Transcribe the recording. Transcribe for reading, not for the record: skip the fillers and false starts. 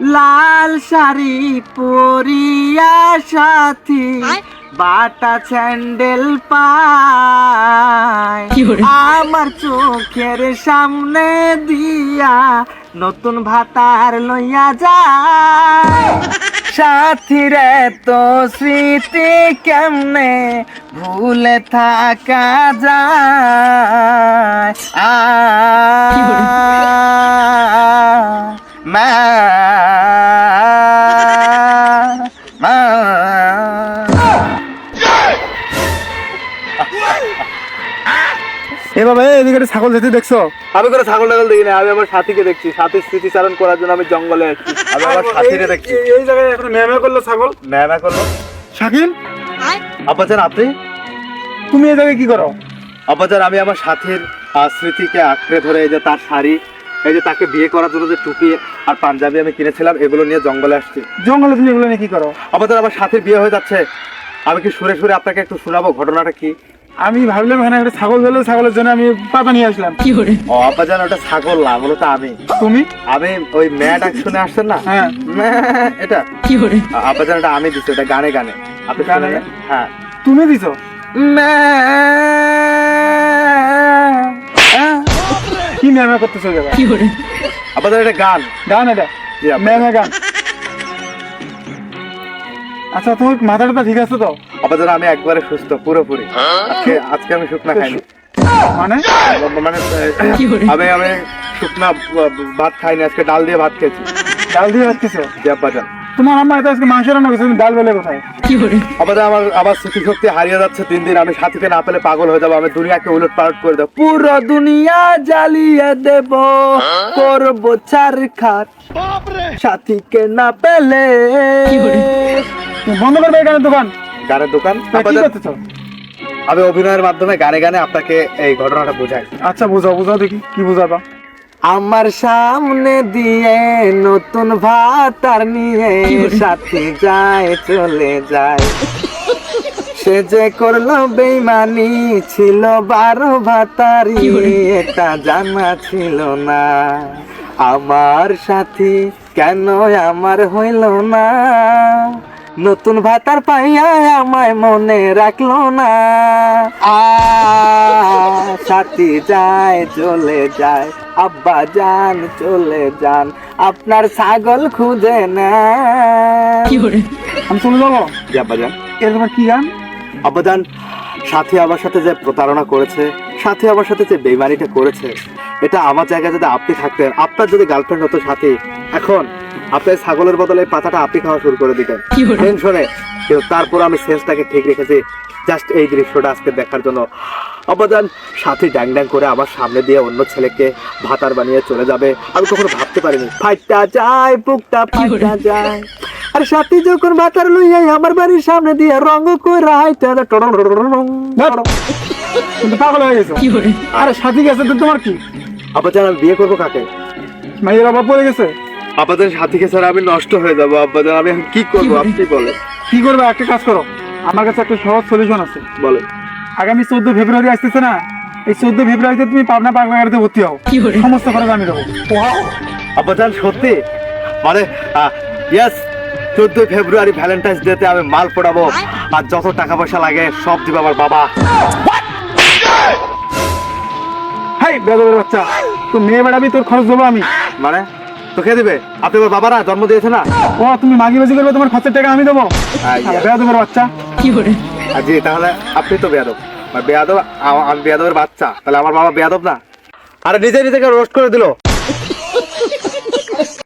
লাল শাড়ি পরিয়া সাথী বাটা স্যান্ডেল পায় আমার চোখের সামনে দিয়া নতুন ভাতার লইয়া যায়। সাথীরে তো স্মৃতি কেমনে ভুলে থাকা যায়। মা মা এ বাবা এদিকে ছাগল যেতে দেখছো? আমি করে ছাগল টাগল দেখি না, আমি আমার সাথীকে দেখছি। সাথীর স্মৃতিচারণ করার জন্য আমি জঙ্গলে আছি। আমি আমার সাথীকে দেখছি। এই জায়গায় এখন ম্যামা করলো ছাগল। ম্যামা করলো। শাকিল, আব্বাজান আপনি? তুমি এই জায়গায় কি করো? আব্বাজান আমি আমার সাথীর স্মৃতিকে আঁকড়ে ধরে এই যে তার শাড়ি, এই যে তাকে বিয়ে করার জন্য যে টুপি আর পাঞ্জাবি আমি কিনেছিলাম, এগুলো নিয়ে জঙ্গলে আসছি। জঙ্গলে তুমি এগুলো নিয়ে কি করো? আব্বাজান আমার সাথীর বিয়ে হয়ে যাচ্ছে, আমি কি সুরে সুরে আপনাকে একটু শোনাবো ঘটনাটা কি? আমি ভাবলাম এখানে একটা ছাগল ধরলো, ছাগলের জন্য আমি পাতা নিয়ে আসলাম। ও আব্বাজান ওটা ছাগল না, মূলত আমি। তুমি? আমি ওই ম্যাট শুনে আসছেন না? হ্যাঁ। এটা আব্বাজান এটা আমি দিচ্ছি, এটা গানে গানে। আপনি গানে? শুনেন? হ্যাঁ। তুমি দিছো? কি ম্যামা করতেছো জায়গা? আব্বাজান এটা গান। গান এটা? জি আব্বা। ম্যামা গান। আচ্ছা তোমার মাথাটা ঠিক আছে তো? আব্বাজান আমি একবারে সুস্থ পুরোপুরি। আজকে আমি শুকনা খাইনি। মানে মানে আমি শুকনা ভাত খাইনি, আজকে ডাল দিয়ে ভাত খেয়েছি। ডাল দিয়ে রাখতেছো? জি আব্বাজান। তোমার আম্মা এত আজকে মাংস রান্না করছে, তুমি ডাল বেলে কোথায়? আব্বাজান আমার স্মৃতিশক্তি হারিয়ে যাচ্ছে দিন দিন। আমি সাথীকে না পেলে পাগল হয়ে যাবো, আমি দুনিয়াকে উলট পালট করে দেবো, পুরো দুনিয়া জ্বালিয়ে দেব, করবো ছারখার সাথীকে না পেলে। তুমি বন্ধ করবে এই গানের দোকান? গানের দোকান? তা কি আব্বাজান, করতেছো? আমি অভিনয়ের মাধ্যমে গানে গানে আপনাকে এই ঘটনাটা বোঝাই। আচ্ছা বুঝাও দেখি কি বুঝাবা। আমার সামনে দিয়ে নতুন ভাতার নিয়ে সাথী যায় চলে যায়, সে যে করলো বেইমানি, ছিল 12 ভাতারি, এটা জানা ছিল না। আমার সাথী কেন আমার হইল না, নতুন ভাতার পাইয়া আমায় মনে রাখলো না। সাথী যায় চলে যায়, আব্বা যান চলে যান, আপনার ছাগল খুঁজে না। আমি চলে যাবো? জি আব্বাজান। এরকম কি গান? আব্বাজান, সাথী আমার সাথে যে প্রতারণা করেছে, সাথী আমার সাথে যে বেইমানিটা করেছে, এটা আমার জায়গায় যদি আপনি থাকতেন, আপনার যদি গার্লফ্রেন্ড হতো সাথী, এখন আপনার ছাগলের বদলে এই পাতাটা আপনি খাওয়া শুরু করে দিতেন টেনশনে। কিন্তু তারপর আমি সেন্সটাকে ঠিক রেখেছি জাস্ট এই দৃশ্যটা আজকে দেখার জন্য। আব্বাজান, সাথী ড্যাং ড্যাং করে আমার সামনে দিয়ে অন্য ছেলেকে ভাতার বানিয়ে চলে যাবে, আমি কখনো ভাবতে পারিনি। ফাইটটা যায় বুকটা ফাইটটা যায়, আর সাথী যখন ভাতার লইয়া আমার বাড়ির সামনে দিয়ে রঙ করে হাইটা তুমি পাগল হয়ে গেছো? আরে সাথী গেছে তো তোমার কি? আব্বাজান, আমি বিয়ে করবো কাকে? মাইয়ের অভাব পড়ে গেছে? আব্বাজান, সাথীকে ছাড়া আমি নষ্ট হয়ে যাবো। আব্বাজান, আমি এখন কি করবো আপনি বলেন। কি করবে? একটা কাজ করো, আমার কাছে একটা সহজ সলিউশন আছে। বলেন। আগামী 14 ফেব্রুয়ারি আসতেছে না, এই 14 ফেব্রুয়ারিতে তুমি পাবনা পাগলাগাড়িতে ভর্তি হও, সমস্ত খরচ আমি দেবো। আব্বাজান, সত্যি? মানে ইয়েস, 14 ফেব্রুয়ারি ভ্যালেন্টাইন্স ডেতে আমি মাল পড়াবো, আর যত টাকা পয়সা লাগে সব দিবে আমার বাবা। হাই বেদবের বাচ্চা, তো মেয়ে বেড়াবি, তোর খরচ দেবো আমি। মানে তো কে দিবে? আপনি আমার বাবারা জন্ম দিয়েছে না? ও তুমি মাগিবাজি করবে, তোমার খরচের টাকা আমি দেবো। বেদবের বাচ্চা। জি, তাহলে আপনি তো বেয়াদব। বেয়াদব আমি বেয়াদবের বাচ্চা, তাহলে আমার বাবা বেয়াদব না? আরে নিজে নিজেকে রোস্ট করে দিল।